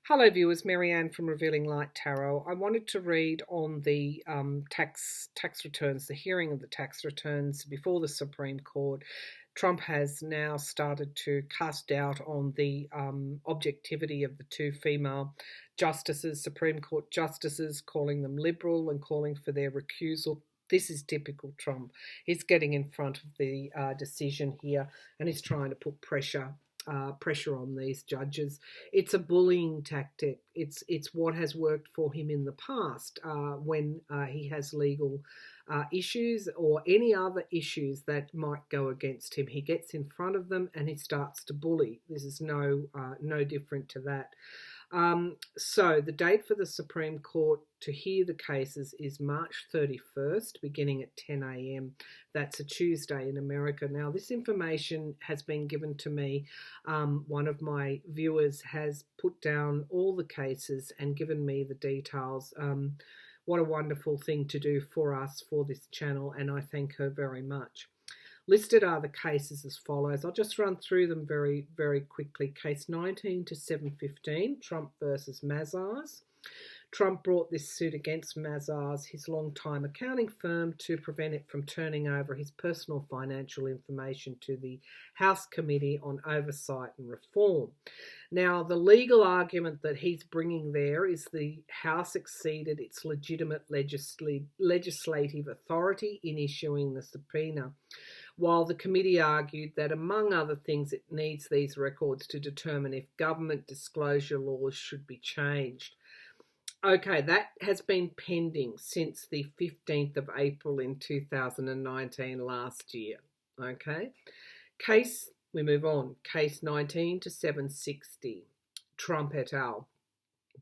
Hello viewers, Marianne from Revealing Light Tarot. I wanted to read on the tax returns, the hearing of the tax returns before the Supreme Court. Trump has now started to cast doubt on the objectivity of the two female justices, Supreme Court justices, calling them liberal and calling for their recusal. This is typical Trump. He's getting in front of the decision here and he's trying to put pressure on these judges. It's a bullying tactic. It's what has worked for him in the past when he has legal issues or any other issues that might go against him. He gets in front of them and he starts to bully. This is no different to that. So the date for the Supreme Court to hear the cases is March 31st, beginning at 10 a.m. That's a Tuesday in America. Now, this information has been given to me. One of my viewers has put down all the cases and given me the details. What a wonderful thing to do for us, for this channel, and I thank her very much. Listed are the cases as follows. I'll just run through them very, very quickly. Case 19 to 715, Trump versus Mazars. Trump brought this suit against Mazars, his long-time accounting firm, to prevent it from turning over his personal financial information to the House Committee on Oversight and Reform. Now, the legal argument that he's bringing there is the House exceeded its legitimate legislative authority in issuing the subpoena, while the committee argued that, among other things, it needs these records to determine if government disclosure laws should be changed. Okay, that has been pending since the 15th of April in 2019, last year. Okay, we move on. Case 19 to 760, Trump et al.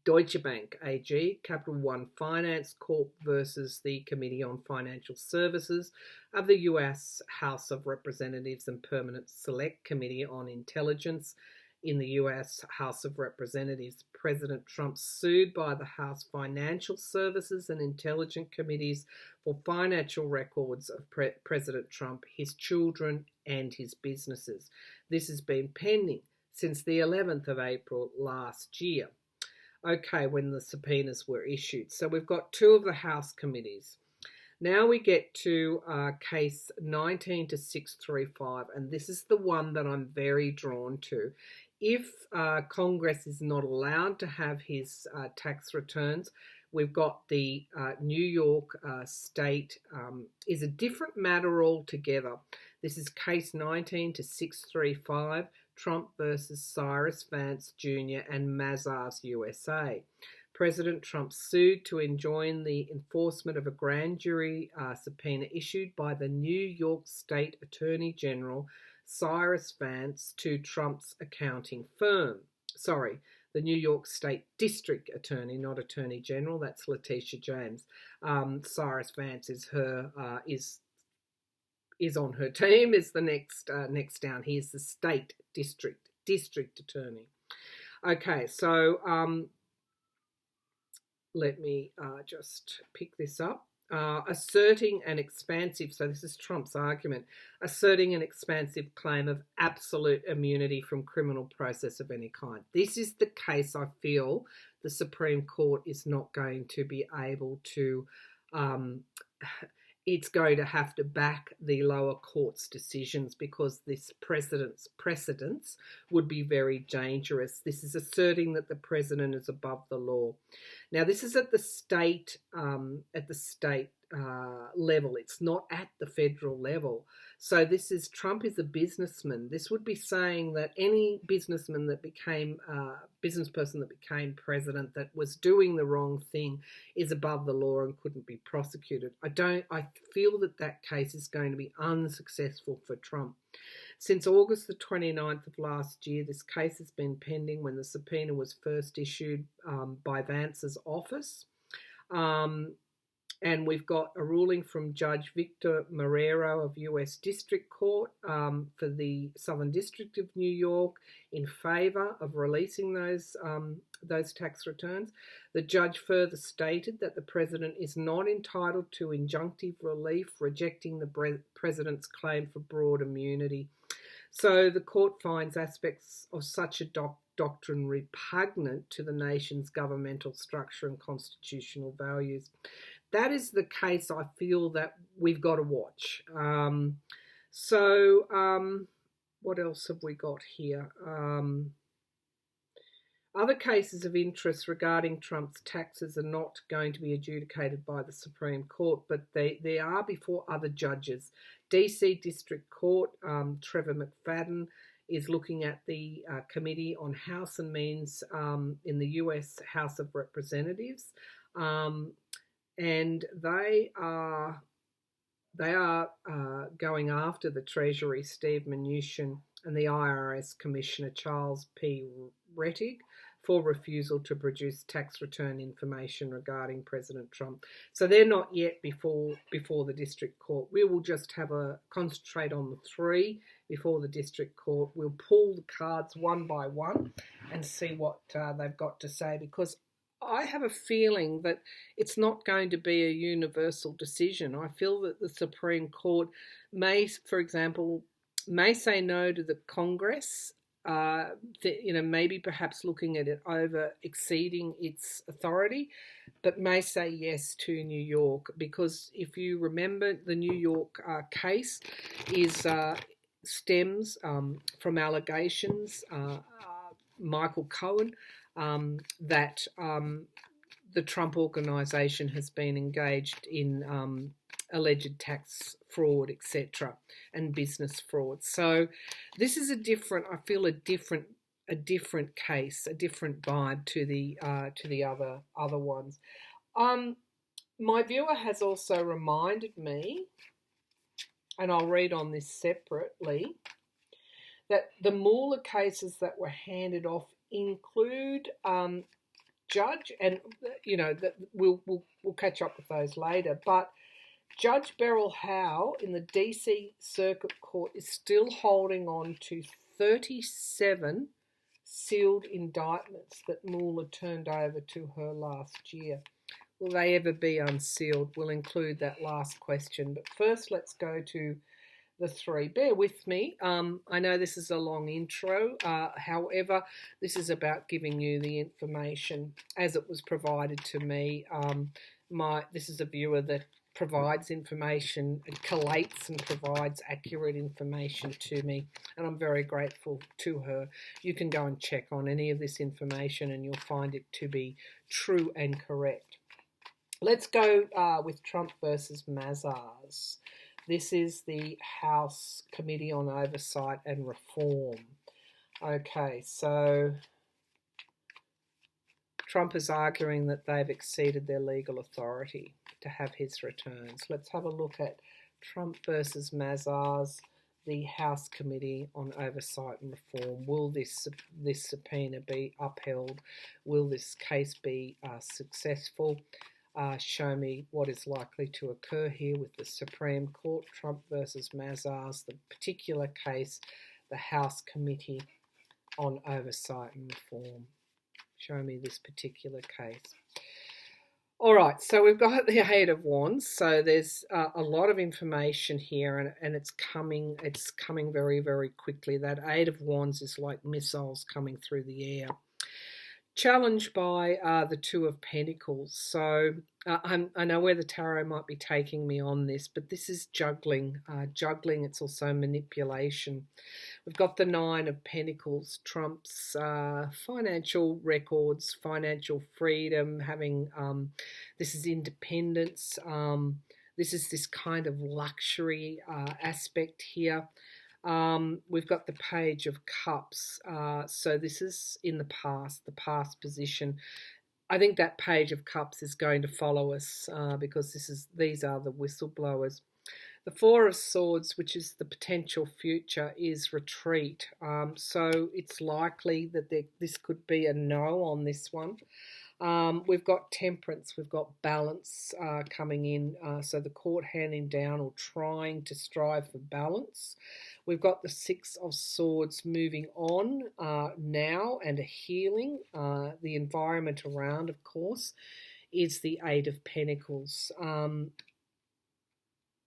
Deutsche Bank AG, Capital One Finance Corp versus the Committee on Financial Services of the U.S. House of Representatives and Permanent Select Committee on Intelligence in the U.S. House of Representatives. President Trump sued by the House Financial Services and Intelligence Committees for financial records of President Trump, his children, and his businesses. This has been pending since the 11th of April last year. Okay, when the subpoenas were issued. So we've got two of the House committees. Now we get to case 19 to 635, and this is the one that I'm very drawn to. If Congress is not allowed to have his tax returns, we've got the New York state is a different matter altogether. This is case 19 to 635. Trump versus Cyrus Vance Jr. and Mazars USA. President Trump sued to enjoin the enforcement of a grand jury subpoena issued by the New York State Attorney General Cyrus Vance to Trump's accounting firm. Sorry, the New York State District Attorney, not Attorney General. That's Letitia James. Cyrus Vance is her is on her team. Is the next down. He is the State District Attorney. Okay, so let me just pick this up. Asserting an expansive, so this is Trump's argument, asserting an expansive claim of absolute immunity from criminal process of any kind. This is the case I feel the Supreme Court is not going to be able to, it's going to have to back the lower court's decisions because this precedence would be very dangerous. This is asserting that the president is above the law. Now, this is at the state level. It's not at the federal level. So this is Trump is a businessman. This would be saying that any businessman that became business person that became president that was doing the wrong thing is above the law and couldn't be prosecuted. I feel that case is going to be unsuccessful for Trump. Since August the 29th of last year, this case has been pending when the subpoena was first issued by Vance's office. And we've got a ruling from Judge Victor Marrero of U.S. District Court for the Southern District of New York in favour of releasing those tax returns. The judge further stated that the president is not entitled to injunctive relief, rejecting the president's claim for broad immunity. So the court finds aspects of such a doctrine repugnant to the nation's governmental structure and constitutional values. That is the case I feel that we've got to watch. What else have we got here? Other cases of interest regarding Trump's taxes are not going to be adjudicated by the Supreme Court, but they are before other judges. DC District Court, Trevor McFadden is looking at the Committee on House and Means in the US House of Representatives, and they are going after the Treasury, Steve Mnuchin, and the IRS Commissioner, Charles P. Rettig, for refusal to produce tax return information regarding President Trump. So they're not yet before the District Court. We will just concentrate on the three before the District Court. We'll pull the cards one by one and see what they've got to say, because I have a feeling that it's not going to be a universal decision. I feel that the Supreme Court may, for example, say no to the Congress, maybe perhaps looking at it over exceeding its authority, but may say yes to New York, because if you remember, the New York case stems from allegations, Michael Cohen, that the Trump organization has been engaged in alleged tax fraud, etc., and business fraud. So this is a different case, a different vibe to the other ones. My viewer has also reminded me, and I'll read on this separately, that the Mueller cases that were handed off include Judge, and that we'll catch up with those later, but Judge Beryl Howe in the DC Circuit Court is still holding on to 37 sealed indictments that Mueller turned over to her last year. Will they ever be unsealed? We'll include that last question. But first, let's go to the three. Bear with me. I know this is a long intro. However, this is about giving you the information as it was provided to me. This is a viewer that provides information, collates and provides accurate information to me, and I'm very grateful to her. You can go and check on any of this information and you'll find it to be true and correct. Let's go with Trump versus Mazars. This is the House Committee on Oversight and Reform. Okay, so Trump is arguing that they've exceeded their legal authority to have his returns. Let's have a look at Trump versus Mazars, the House Committee on Oversight and Reform. Will this subpoena be upheld? Will this case be successful? Show me what is likely to occur here with the Supreme Court. Trump versus Mazars, the particular case, the House Committee on Oversight and Reform. Show me this particular case. All right, so we've got the Eight of Wands. So there's a lot of information here, and it's coming very, very quickly. That Eight of Wands is like missiles coming through the air. Challenged by the Two of Pentacles. So I know where the tarot might be taking me on this, but this is juggling. It's also manipulation. We've got the Nine of Pentacles, Trump's financial records, financial freedom, having this is independence. This is this kind of luxury aspect here. We've got the Page of Cups. So this is in the past position. I think that Page of Cups is going to follow us because these are the whistleblowers. The Four of Swords, which is the potential future, is retreat. So it's likely that this could be a no on this one. We've got Temperance, we've got balance coming in. So the court handing down or trying to strive for balance. We've got the Six of Swords moving on now and a healing. The environment around, of course, is the Eight of Pentacles.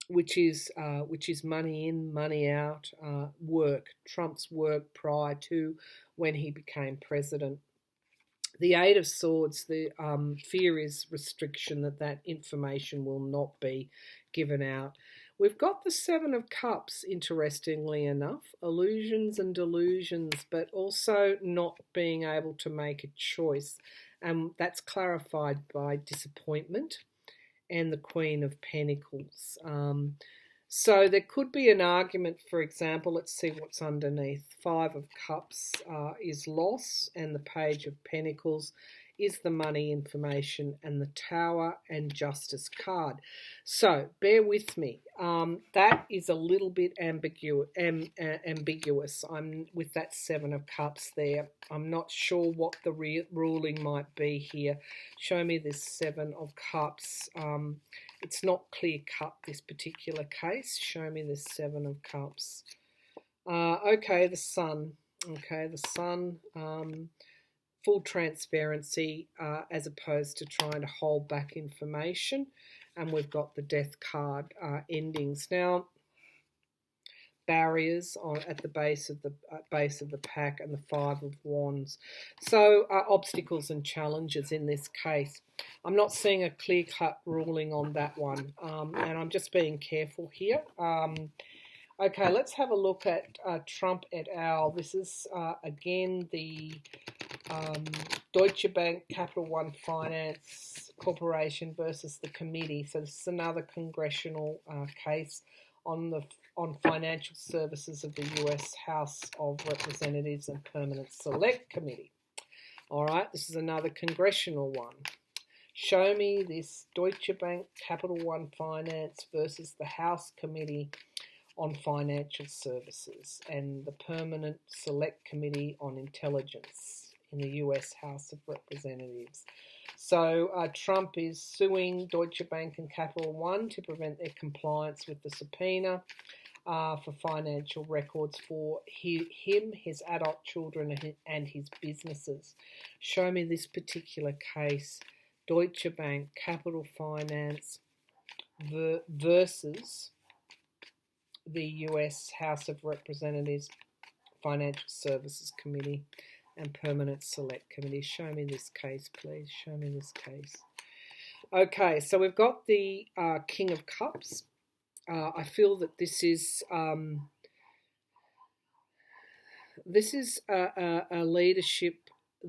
which is money in, money out, work. Trump's work prior to when he became president. The Eight of Swords, the fear is restriction, that information will not be given out. We've got the Seven of Cups, interestingly enough, illusions and delusions, but also not being able to make a choice. And that's clarified by disappointment and the Queen of Pentacles. So there could be an argument, for example, let's see what's underneath. Five of Cups is loss, and the Page of Pentacles is the money information, and the Tower and Justice card. So bear with me. That is a little bit ambiguous. I'm with that Seven of Cups there. I'm not sure what the ruling might be here. Show me this Seven of Cups. It's not clear cut, this particular case. Show me this Seven of Cups. Okay, the Sun. Okay, the Sun. Full transparency as opposed to trying to hold back information. And we've got the Death card, endings. Now, barriers at the base of the pack, and the Five of Wands. So obstacles and challenges in this case. I'm not seeing a clear-cut ruling on that one, and I'm just being careful here. Okay, let's have a look at Trump et al. This is again the Deutsche Bank Capital One Finance Corporation versus the committee. So this is another congressional case on financial services of the U.S. House of Representatives and Permanent Select Committee. All right, this is another congressional one. Show me this Deutsche Bank Capital One Finance versus the House Committee on Financial Services and the Permanent Select Committee on Intelligence in the U.S. House of Representatives. So Trump is suing Deutsche Bank and Capital One to prevent their compliance with the subpoena for financial records for him, his adult children, and his businesses. Show me this particular case, Deutsche Bank, Capital Finance versus the U.S. House of Representatives Financial Services Committee and Permanent Select Committee. Show me this case, please. Show me this case. Okay, so we've got the King of Cups. I feel that this is a leadership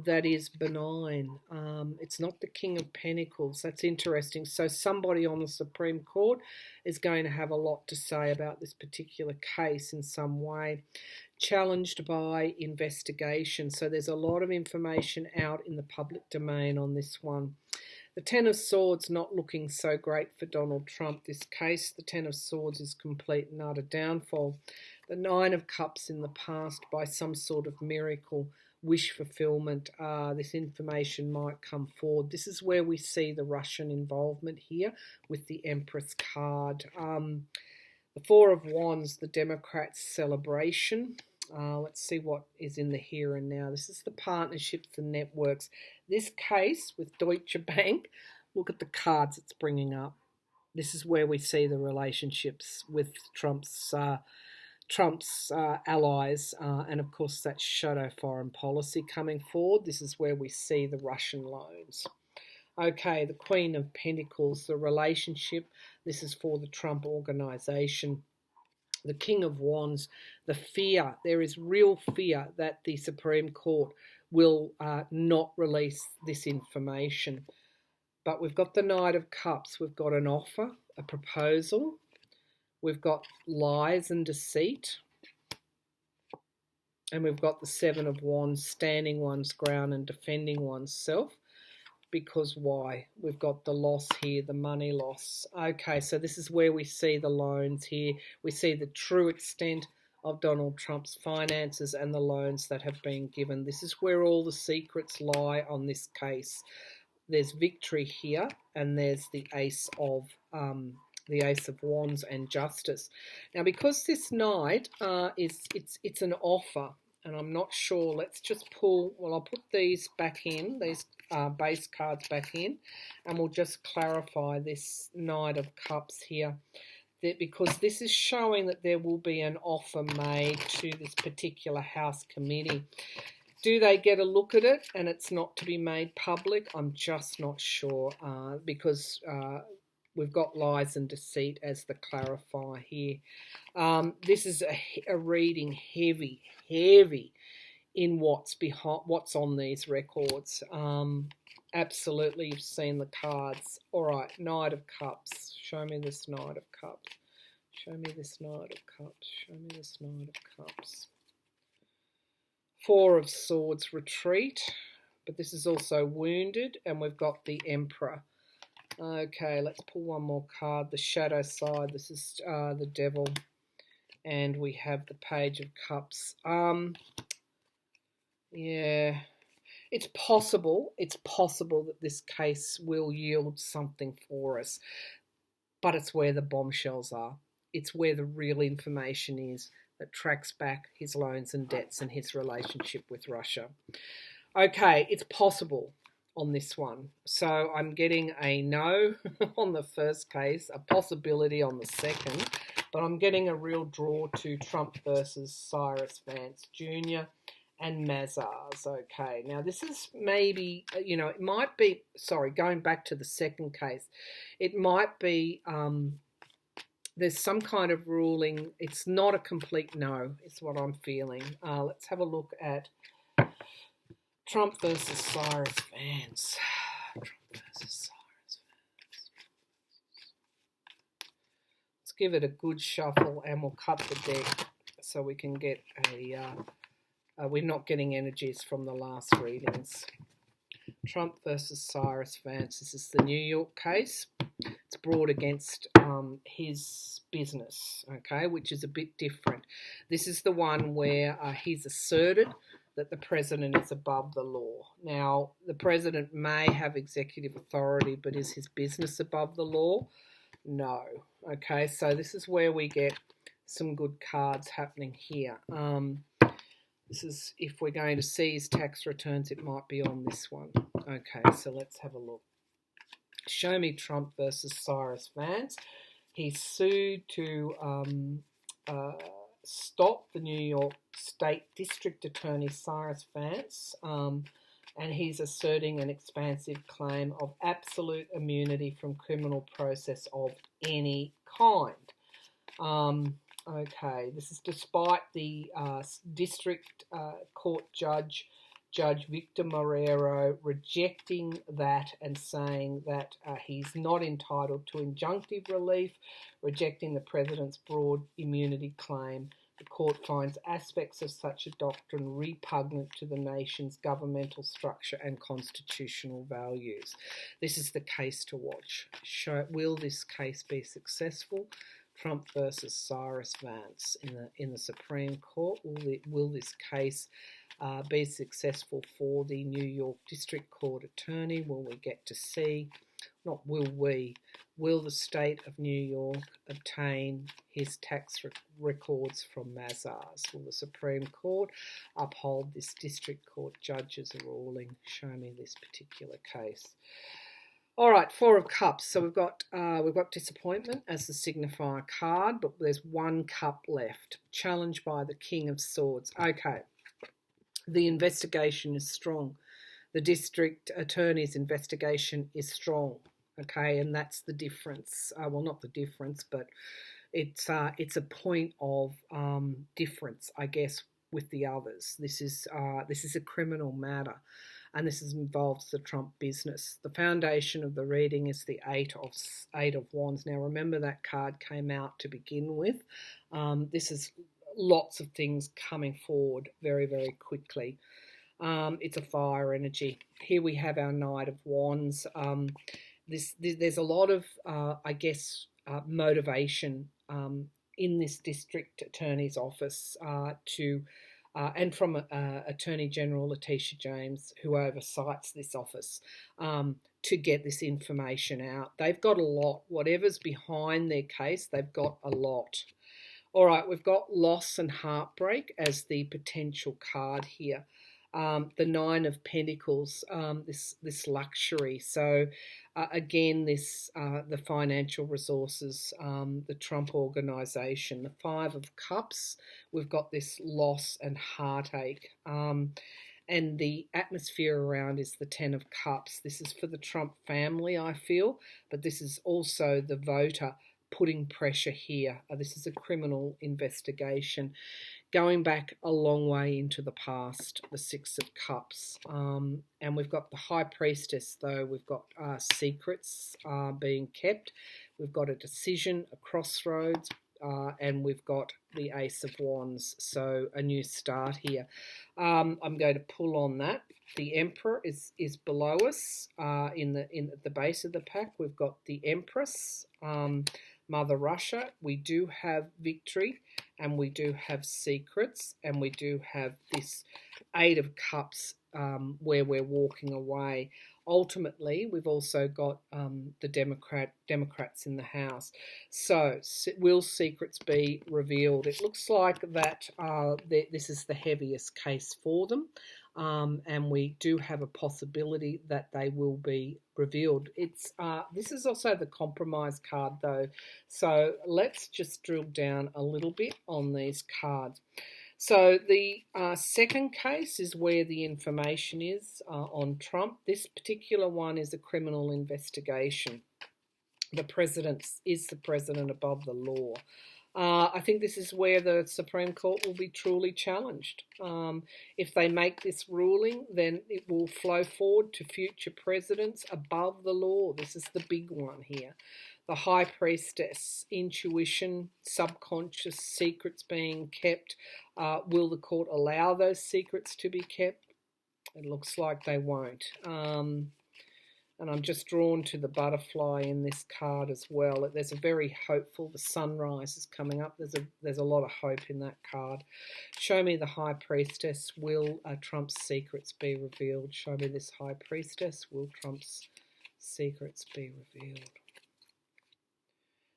that is benign. It's not the King of Pentacles. That's interesting. So somebody on the Supreme Court is going to have a lot to say about this particular case in some way, challenged by investigation. So there's a lot of information out in the public domain on this one. The Ten of Swords not looking so great for Donald Trump. This case, the Ten of Swords is complete and utter downfall. The Nine of Cups in the past, by some sort of miracle, wish fulfillment, this information might come forward. This is where we see the Russian involvement here with the Empress card. The Four of Wands, the Democrats' celebration. Let's see what is in the here and now. This is the partnerships and networks. This case with Deutsche Bank, look at the cards it's bringing up. This is where we see the relationships with Trump's allies, and of course that shadow foreign policy coming forward. This is where we see the Russian loans. Okay, the Queen of Pentacles, the relationship. This is for the Trump organization. The King of Wands, the fear. There is real fear that the Supreme Court will not release this information. But we've got the Knight of Cups. We've got an offer, a proposal. We've got lies and deceit. And we've got the Seven of Wands, standing one's ground and defending oneself. Because why? We've got the loss here, the money loss. Okay, so this is where we see the loans here. We see the true extent of Donald Trump's finances and the loans that have been given. This is where all the secrets lie on this case. There's victory here, and there's the Ace of Wands and Justice. Now, because this Knight it's an offer, and I'm not sure. Let's just pull. Well, I'll put these back in. These base cards back in, and we'll just clarify this Knight of Cups here. because this is showing that there will be an offer made to this particular House committee. Do they get a look at it and it's not to be made public? I'm just not sure because we've got lies and deceit as the clarifier here. This is a reading heavy in what's on these records. Absolutely, you've seen the cards. All right, Knight of Cups. Show me this Knight of Cups. Show me this Knight of Cups. Show me this Knight of Cups. Four of Swords, retreat. But this is also wounded, and we've got the Emperor. Okay, let's pull one more card. The shadow side. This is the Devil. And we have the Page of Cups. Yeah. It's possible that this case will yield something for us, but it's where the bombshells are. It's where the real information is that tracks back his loans and debts and his relationship with Russia. Okay, it's possible on this one. So I'm getting a no on the first case, a possibility on the second, but I'm getting a real draw to Trump versus Cyrus Vance Jr. and Mazars. Okay, now this is maybe, it might be, going back to the second case, it might be, there's some kind of ruling. It's not a complete no, is what I'm feeling. Let's have a look at Trump versus Cyrus Vance. Trump versus Cyrus Vance. Let's give it a good shuffle and we'll cut the deck so we can get a... we're not getting energies from the last readings. Trump versus Cyrus Vance. This is the New York case. It's brought against his business, okay, which is a bit different. This is the one where he's asserted that the president is above the law. Now, the president may have executive authority, but is his business above the law? No. Okay, so this is where we get some good cards happening here. This is, if we're going to see his tax returns, it might be on this one. Okay, so let's have a look. Show me Trump versus Cyrus Vance. He's sued to stop the New York State District Attorney Cyrus Vance, and he's asserting an expansive claim of absolute immunity from criminal process of any kind. Okay, this is despite the district court judge Victor Marrero rejecting that and saying that he's not entitled to injunctive relief, rejecting the president's broad immunity claim. The court finds aspects of such a doctrine repugnant to the nation's governmental structure and constitutional values. This is the case to watch. Will this case be successful? Trump versus Cyrus Vance in the Supreme Court. Will this case be successful for the New York District Court Attorney? Will we get to see? Not will we. Will the state of New York obtain his tax records from Mazars? Will the Supreme Court uphold this District Court judge's ruling? Show me this particular case. All right, Four of Cups. So we've got disappointment as the signifier card, but there's one cup left. Challenged by the King of Swords. Okay, the investigation is strong. The district attorney's investigation is strong. Okay, and that's the difference. Well, not the difference, but it's a point of difference, I guess, with the others. This is a criminal matter. And this involves the Trump business. The foundation of the reading is the Eight of Wands. Now, remember that card came out to begin with. This is lots of things coming forward very, very quickly. It's a fire energy. Here we have our Knight of Wands. There's a lot of, motivation in this district attorney's office and from Attorney General Letitia James, who oversights this office, to get this information out. They've got a lot. Whatever's behind their case, they've got a lot. All right, we've got loss and heartbreak as the potential card here. The Nine of Pentacles, this luxury. So again, this the financial resources, the Trump organization. The Five of Cups, we've got this loss and heartache. And the atmosphere around is the Ten of Cups. This is for the Trump family, I feel, but this is also the voter putting pressure here. This is a criminal investigation going back a long way into the past, the Six of Cups. And we've got the High Priestess, though. We've got secrets being kept. We've got a decision, a crossroads, and we've got the Ace of Wands, so a new start here. I'm going to pull on that. The Emperor is below us in the base of the pack. We've got the Empress, Mother Russia. We do have victory, and we do have secrets, and we do have this Eight of Cups where we're walking away. Ultimately, we've also got the Democrats in the House. So, will secrets be revealed? It looks like that this is the heaviest case for them, and we do have a possibility that they will be revealed. This is also the compromise card, though. So let's just drill down a little bit on these cards. So the second case is where the information is on Trump. This particular one is a criminal investigation. The president is the president above the law. I think this is where the Supreme Court will be truly challenged. If they make this ruling, then it will flow forward to future presidents above the law. This is the big one here. The High Priestess, intuition, subconscious, secrets being kept. Will the court allow those secrets to be kept? It looks like they won't. And I'm just drawn to the butterfly in this card as well. There's a very hopeful, the sunrise is coming up. There's a lot of hope in that card. Show me the High Priestess. Will Trump's secrets be revealed? Show me this High Priestess. Will Trump's secrets be revealed?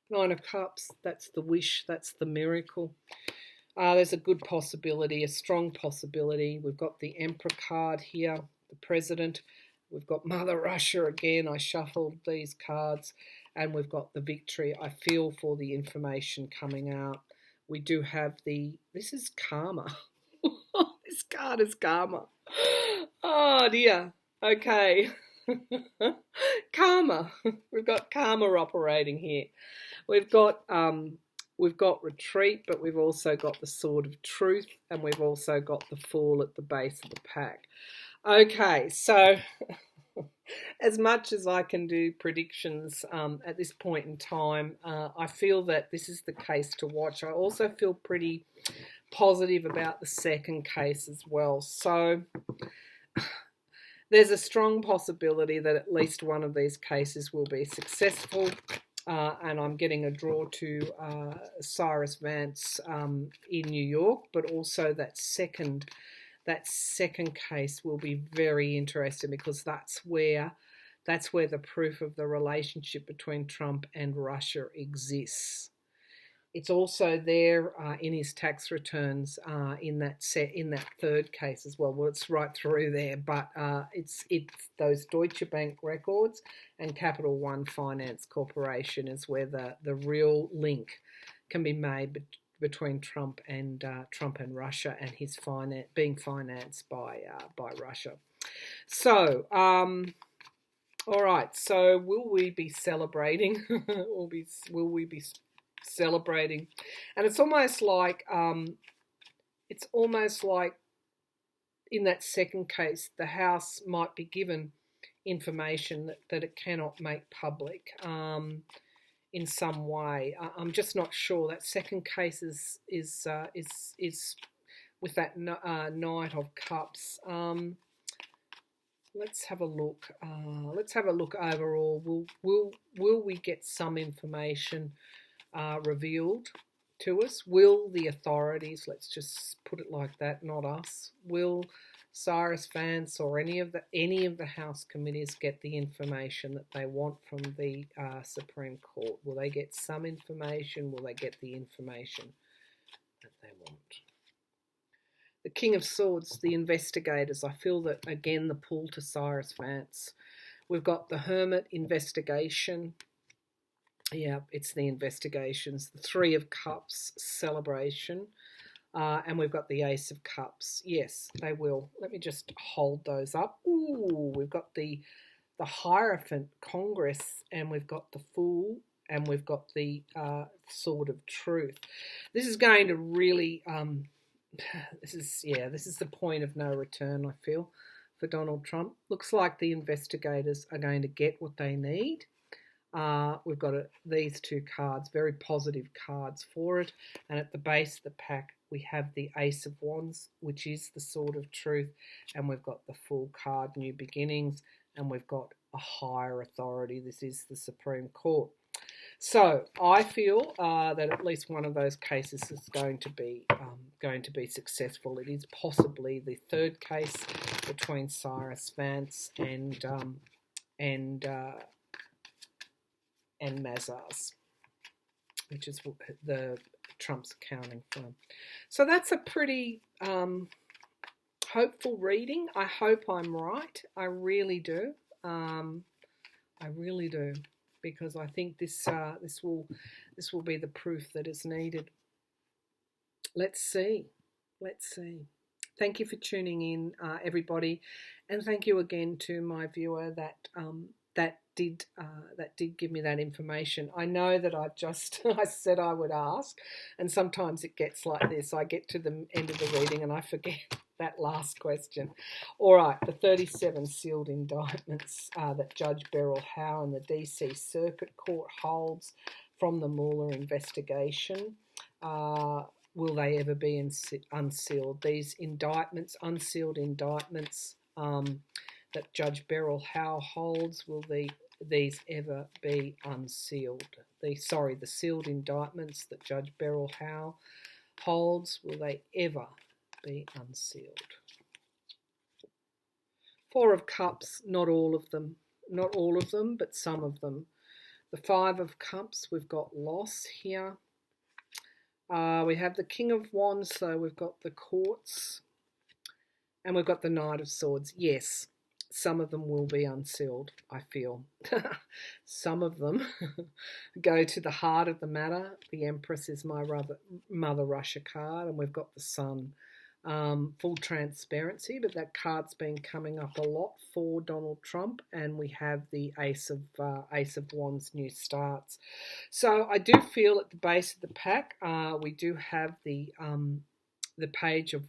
Nine of Cups, that's the wish, that's the miracle. There's a good possibility, a strong possibility. We've got the Emperor card here, the President. We've got Mother Russia again. I shuffled these cards. And we've got the victory. I feel for the information coming out. We do have this is karma. This card is karma. Oh dear. Okay. Karma. We've got karma operating here. We've got retreat, but we've also got the Sword of Truth, and we've also got the Fool at the base of the pack. Okay, so as much as I can do predictions at this point in time, I feel that this is the case to watch. I also feel pretty positive about the second case as well. So there's a strong possibility that at least one of these cases will be successful. And I'm getting a draw to Cyrus Vance in New York, but also that second case will be very interesting because that's where the proof of the relationship between Trump and Russia exists. It's also there in his tax returns in that third case as well. Well, it's right through there, but it's those Deutsche Bank records and Capital One Finance Corporation is where the real link can be made between Trump and Russia and his being financed by Russia. So, all right. So, will we be celebrating? will we be celebrating? And it's almost like in that second case, the House might be given information that it cannot make public in some way. I'm just not sure. That second case is with that Knight of Cups. Let's have a look. Let's have a look overall. Will we get some information revealed to us? Will the authorities, let's just put it like that, not us, will Cyrus Vance or any of the House committees get the information that they want from the Supreme Court? Will they get some information? Will they get the information that they want? The King of Swords, the investigators. I feel that, again, the pull to Cyrus Vance. We've got the Hermit, investigation. Yeah, it's the investigations. The Three of Cups, celebration. And we've got the Ace of Cups. Yes, they will. Let me just hold those up. Ooh, we've got the Hierophant, Congress, and we've got the Fool, and we've got the Sword of Truth. This is going to really, this is the point of no return, I feel, for Donald Trump. Looks like the investigators are going to get what they need. We've got these two cards, very positive cards for it. And at the base of the pack, we have the Ace of Wands, which is the Sword of Truth. And we've got the Fool card, New Beginnings. And we've got a higher authority. This is the Supreme Court. So I feel that at least one of those cases is going to be successful. It is possibly the third case between Cyrus Vance and Mazars, which is the Trump's accounting firm. So that's a pretty hopeful reading. I hope I'm right. I really do. I really do, because I think this will be the proof that is needed. Let's see. Thank you for tuning in, everybody, and thank you again to my viewer that did give me that information. I know that I said I would ask, and sometimes it gets like this. I get to the end of the reading and I forget that last question. All right, the 37 sealed indictments that Judge Beryl Howe in the DC Circuit Court holds from the Mueller investigation. Will they ever be unsealed? These indictments, unsealed indictments that Judge Beryl Howe holds, will these ever be unsealed? The sealed indictments that Judge Beryl Howe holds, will they ever be unsealed? Four of Cups, not all of them, but some of them. The Five of Cups, we've got loss here. We have the King of Wands, so we've got the courts, and we've got the Knight of Swords. Yes, some of them will be unsealed, I feel. Some of them go to the heart of the matter. The Empress is my Mother Russia card, and we've got the Sun. Full transparency, but that card's been coming up a lot for Donald Trump, and we have the Ace of Wands, new starts. So I do feel at the base of the pack we do have the Page of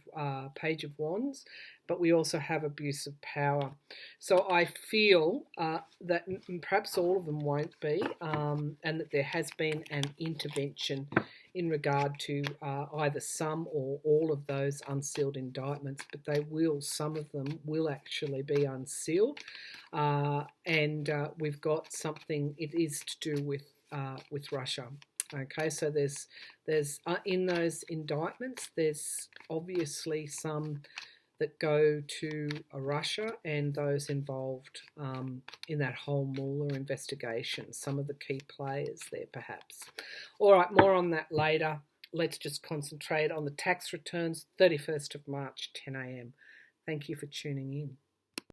Wands, but we also have abuse of power. So I feel that perhaps all of them won't be, and that there has been an intervention in regard to either some or all of those unsealed indictments, but some of them will actually be unsealed, and we've got something. It is to do with Russia. Okay, so there's in those indictments, there's obviously some that go to Russia and those involved in that whole Mueller investigation, some of the key players there perhaps. All right, more on that later. Let's just concentrate on the tax returns, 31st of March, 10 a.m. Thank you for tuning in.